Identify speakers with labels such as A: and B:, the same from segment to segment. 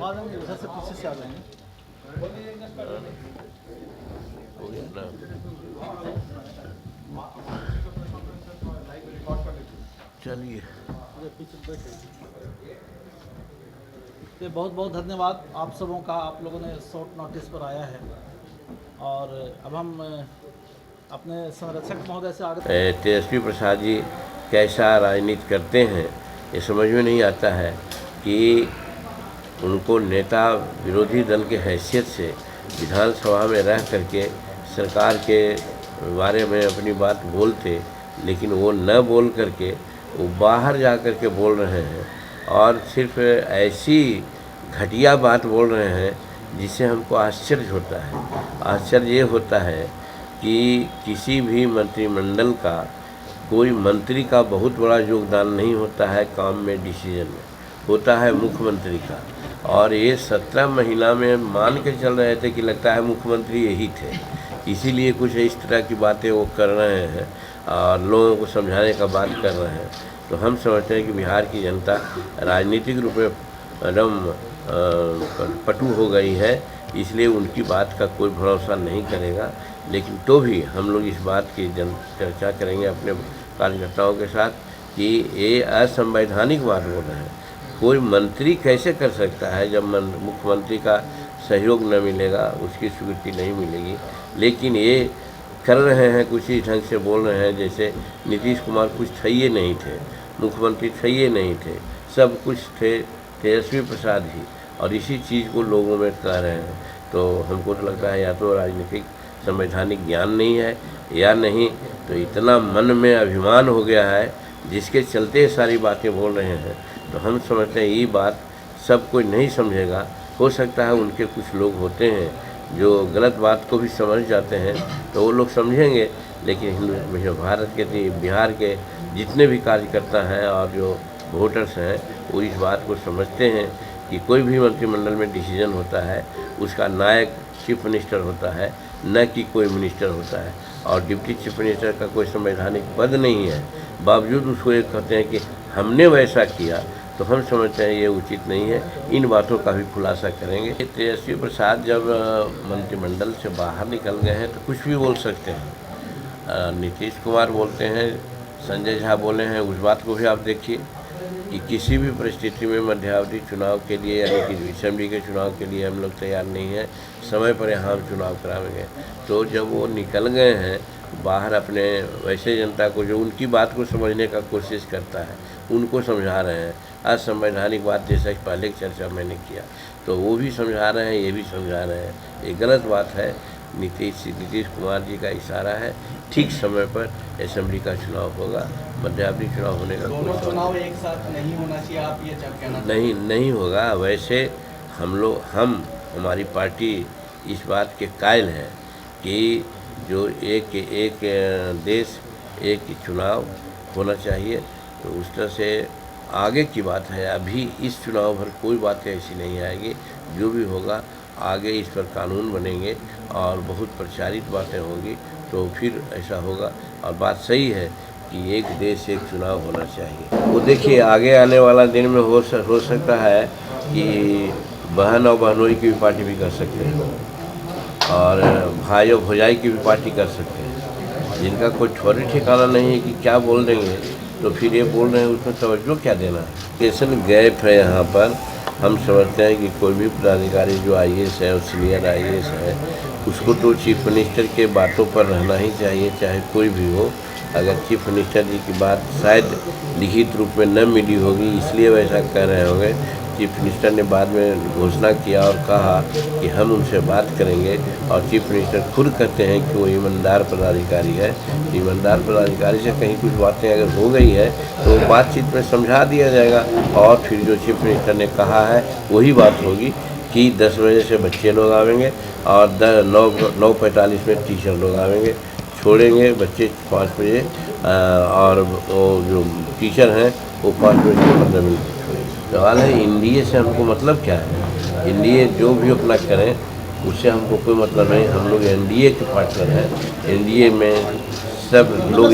A: आ जाएंगे, उधर से पीछे से आ जाएंगे।
B: हो गया ना। चलिए
A: पीछे बैठे। तो बहुत बहुत धन्यवाद आप सबों का, आप लोगों ने शॉर्ट नोटिस पर आया है। और अब हम अपने संरक्षक महोदय से आगे।
B: तेजस्वी प्रसाद जी कैसा राजनीति करते हैं ये समझ में नहीं आता है कि उनको नेता विरोधी दल के हैसियत से विधानसभा में रह करके सरकार के बारे में अपनी बात बोलते, लेकिन वो न बोल करके वो बाहर जा कर के बोल रहे हैं और सिर्फ ऐसी घटिया बात बोल रहे हैं जिससे हमको आश्चर्य होता है। आश्चर्य ये होता है कि किसी भी मंत्रिमंडल का कोई मंत्री का बहुत बड़ा योगदान नहीं होता है काम में, डिसीजन में, होता है मुख्यमंत्री का। और ये 17 महीना में मान के चल रहे थे कि लगता है मुख्यमंत्री यही थे, इसीलिए कुछ इस तरह की बातें वो कर रहे हैं और लोगों को समझाने का बात कर रहे हैं। तो हम समझते हैं कि बिहार की जनता राजनीतिक रूप में एकदम पटु हो गई है, इसलिए उनकी बात का कोई भरोसा नहीं करेगा। लेकिन तो भी हम लोग इस बात की चर्चा करेंगे अपने कार्यकर्ताओं के साथ कि ये असंवैधानिक बात बोल रहे हैं। कोई मंत्री कैसे कर सकता है जब मुख्यमंत्री का सहयोग न मिलेगा, उसकी स्वीकृति नहीं मिलेगी। लेकिन ये कर रहे हैं, कुछ ही ढंग से बोल रहे हैं जैसे नीतीश कुमार कुछ थे ही नहीं थे, मुख्यमंत्री थे ही नहीं थे, सब कुछ थे तेजस्वी प्रसाद ही, और इसी चीज़ को लोगों में कह रहे हैं। तो हमको तो लगता है या तो राजनीतिक संवैधानिक ज्ञान नहीं है या नहीं तो इतना मन में अभिमान हो गया है जिसके चलते सारी बातें बोल रहे हैं। तो हम समझते हैं ये बात सब कोई नहीं समझेगा। हो सकता है उनके कुछ लोग होते हैं जो गलत बात को भी समझ जाते हैं, तो वो लोग समझेंगे। लेकिन भारत के बिहार के जितने भी कार्यकर्ता हैं और जो वोटर्स हैं वो इस बात को समझते हैं कि कोई भी मंत्रिमंडल में डिसीजन होता है उसका नायक चीफ मिनिस्टर होता है, न कि कोई मिनिस्टर होता है। और डिप्टी चीफ मिनिस्टर का कोई संवैधानिक पद नहीं है, बावजूद उसको ये कहते हैं कि हमने वैसा किया। तो हम समझते हैं ये उचित नहीं है। इन बातों का भी खुलासा करेंगे। तेजस्वी प्रसाद जब मंत्रिमंडल से बाहर निकल गए हैं तो कुछ भी बोल सकते हैं। नीतीश कुमार बोलते हैं, संजय झा बोले हैं, उस बात को भी आप देखिए कि किसी भी परिस्थिति में मध्यावधि चुनाव के लिए यानी कि असेंबली के चुनाव के लिए हम लोग तैयार नहीं हैं, समय पर यहाँ हम चुनाव कराएंगे। तो जब वो निकल गए हैं बाहर, अपने वैसे जनता को जो उनकी बात को समझने का कोशिश करता है उनको समझा रहे हैं। असंवैधानिक बात जैसा कि पहले की चर्चा मैंने किया, तो वो भी समझा रहे हैं, ये भी समझा रहे हैं। ये गलत बात है। नीतीश कुमार जी का इशारा है, ठीक समय पर असेंबली का चुनाव होगा, मध्यावधि चुनाव होने का
C: दोनों चुनाव एक साथ नहीं होना चाहिए, आप ये कहना?
B: नहीं होगा। वैसे हमारी पार्टी इस बात के कायल है कि जो एक देश एक चुनाव होना चाहिए। तो उस तरह से आगे की बात है, अभी इस चुनाव भर कोई बातें ऐसी नहीं आएगी। जो भी होगा आगे इस पर कानून बनेंगे और बहुत प्रचारित बातें होंगी, तो फिर ऐसा होगा। और बात सही है कि एक देश एक चुनाव होना चाहिए। वो देखिए आगे आने वाला दिन में हो सकता है कि बहन और बहनोई की भी पार्टी भी कर सकते हैं और भाई और भौजाई की भी पार्टी कर सकते हैं। जिनका कोई ठौरी ठिकाना नहीं है कि क्या बोल देंगे, तो फिर ये बोल रहे हैं उसमें तवज्जो क्या देना है। कैसन गैप है यहाँ पर। हम समझते हैं कि कोई भी पदाधिकारी जो IAS है और सीनियर IAS है उसको तो चीफ मिनिस्टर के बातों पर रहना ही चाहिए, चाहे कोई भी हो। अगर चीफ मिनिस्टर जी की बात शायद लिखित रूप में न मिली होगी इसलिए वैसा कह रहे होंगे। चीफ मिनिस्टर ने बाद में घोषणा किया और कहा कि हम उनसे बात करेंगे, और चीफ मिनिस्टर खुद कहते हैं कि वो ईमानदार पदाधिकारी है। ईमानदार पदाधिकारी से कहीं कुछ बातें अगर हो गई है तो बातचीत में समझा दिया जाएगा, और फिर जो चीफ मिनिस्टर ने कहा है वही बात होगी कि 10 बजे से बच्चे लोग आवेंगे और 9:45 में टीचर लोग आवेंगे, छोड़ेंगे बच्चे 5 बजे, और वो जो टीचर हैं वो 5 बजे 15 मिनट छोड़ेंगे। सवाल है एनडीए से हमको मतलब क्या है। एनडीए जो भी अपना करें उससे हमको कोई मतलब नहीं। हम लोग एनडीए के पार्टनर हैं। एनडीए में सब लोग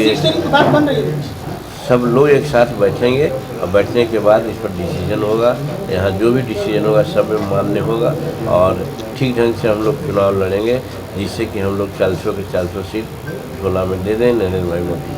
B: सब लोग एक साथ बैठेंगे और बैठने के बाद इस पर डिसीजन होगा। यहाँ जो भी डिसीजन होगा सब में मान्य होगा और ठीक ढंग से हम लोग चुनाव लड़ेंगे, जिससे कि हम लोग 400 के 400 सीट झोला में दे दें नरेंद्र भाई मोदी।